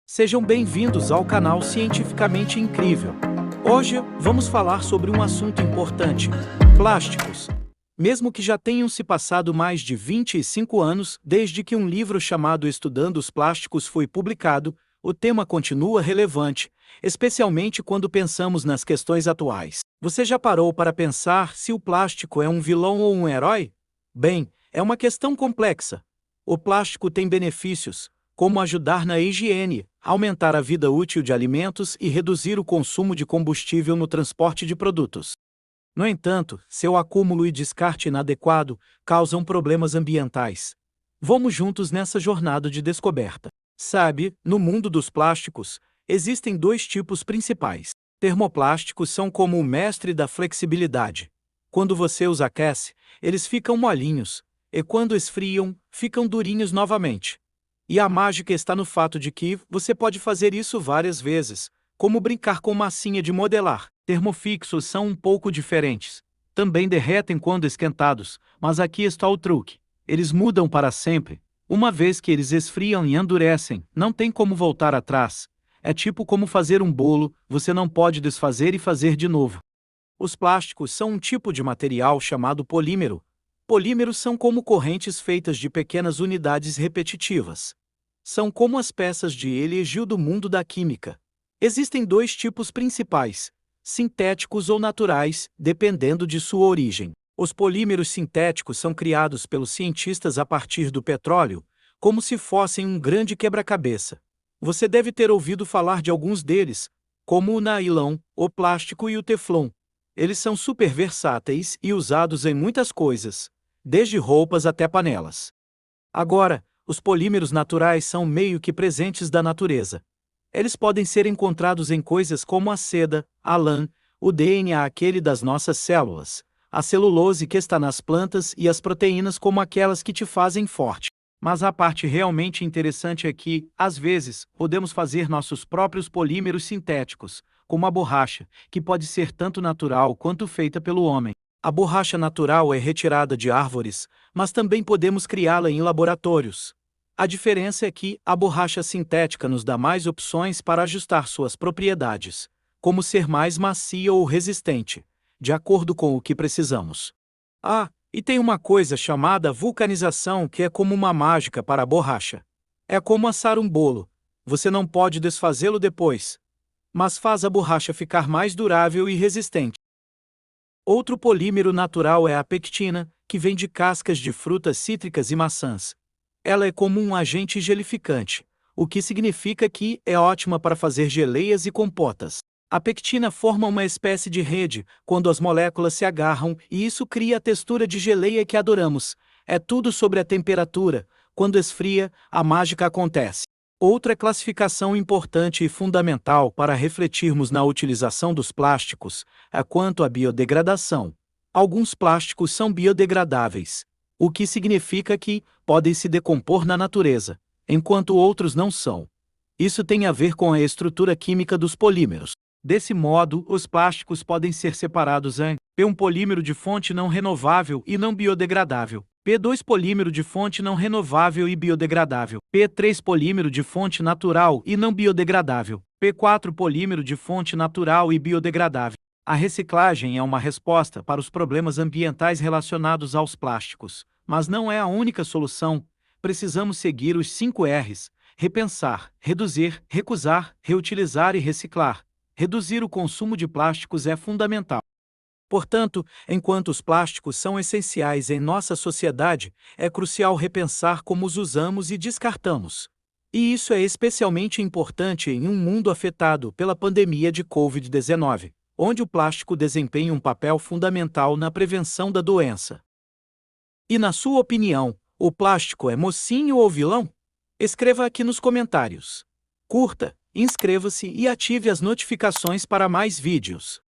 Sejam bem-vindos ao canal Cientificamente Incrível. Hoje, vamos falar sobre um assunto importante: plásticos. Mesmo que já tenham se passado mais de 25 anos desde que um livro chamado Estudando os Plásticos foi publicado, o tema continua relevante, especialmente quando pensamos nas questões atuais. Você já parou para pensar se o plástico é um vilão ou um herói? Bem, é uma questão complexa. O plástico tem benefícios, como ajudar na higiene, aumentar a vida útil de alimentos e reduzir o consumo de combustível no transporte de produtos. No entanto, seu acúmulo e descarte inadequado causam problemas ambientais. Vamos juntos nessa jornada de descoberta. Sabe, no mundo dos plásticos, existem dois tipos principais. Termoplásticos são como o mestre da flexibilidade. Quando você os aquece, eles ficam molinhos, e quando esfriam, ficam durinhos novamente. E a mágica está no fato de que você pode fazer isso várias vezes, como brincar com massinha de modelar. Termofixos são um pouco diferentes. Também derretem quando esquentados, mas aqui está o truque. Eles mudam para sempre. Uma vez que eles esfriam e endurecem, não tem como voltar atrás. É tipo como fazer um bolo, você não pode desfazer e fazer de novo. Os plásticos são um tipo de material chamado polímero. Polímeros são como correntes feitas de pequenas unidades repetitivas. São como as peças de elogio do mundo da química. Existem dois tipos principais: sintéticos ou naturais, dependendo de sua origem. Os polímeros sintéticos são criados pelos cientistas a partir do petróleo, como se fossem um grande quebra-cabeça. Você deve ter ouvido falar de alguns deles, como o nylon, o plástico e o teflon. Eles são super versáteis e usados em muitas coisas, desde roupas até panelas. Agora, os polímeros naturais são meio que presentes da natureza. Eles podem ser encontrados em coisas como a seda, a lã, o DNA aquele das nossas células, a celulose que está nas plantas e as proteínas como aquelas que te fazem forte. Mas a parte realmente interessante é que, às vezes, podemos fazer nossos próprios polímeros sintéticos, como a borracha, que pode ser tanto natural quanto feita pelo homem. A borracha natural é retirada de árvores, mas também podemos criá-la em laboratórios. A diferença é que a borracha sintética nos dá mais opções para ajustar suas propriedades, como ser mais macia ou resistente, de acordo com o que precisamos. E tem uma coisa chamada vulcanização que é como uma mágica para a borracha. É como assar um bolo. Você não pode desfazê-lo depois, mas faz a borracha ficar mais durável e resistente. Outro polímero natural é a pectina, que vem de cascas de frutas cítricas e maçãs. Ela é como um agente gelificante, o que significa que é ótima para fazer geleias e compotas. A pectina forma uma espécie de rede quando as moléculas se agarram e isso cria a textura de geleia que adoramos. É tudo sobre a temperatura. Quando esfria, a mágica acontece. Outra classificação importante e fundamental para refletirmos na utilização dos plásticos é quanto à biodegradação. Alguns plásticos são biodegradáveis, o que significa que podem se decompor na natureza, enquanto outros não são. Isso tem a ver com a estrutura química dos polímeros. Desse modo, os plásticos podem ser separados em P1 polímero de fonte não renovável e não biodegradável, P2 polímero de fonte não renovável e biodegradável, P3 polímero de fonte natural e não biodegradável, P4 polímero de fonte natural e biodegradável. A reciclagem é uma resposta para os problemas ambientais relacionados aos plásticos, mas não é a única solução. Precisamos seguir os 5 R's: repensar, reduzir, recusar, reutilizar e reciclar. Reduzir o consumo de plásticos é fundamental. Portanto, enquanto os plásticos são essenciais em nossa sociedade, é crucial repensar como os usamos e descartamos. E isso é especialmente importante em um mundo afetado pela pandemia de Covid-19, onde o plástico desempenha um papel fundamental na prevenção da doença. E na sua opinião, o plástico é mocinho ou vilão? Escreva aqui nos comentários. Curta, inscreva-se e ative as notificações para mais vídeos.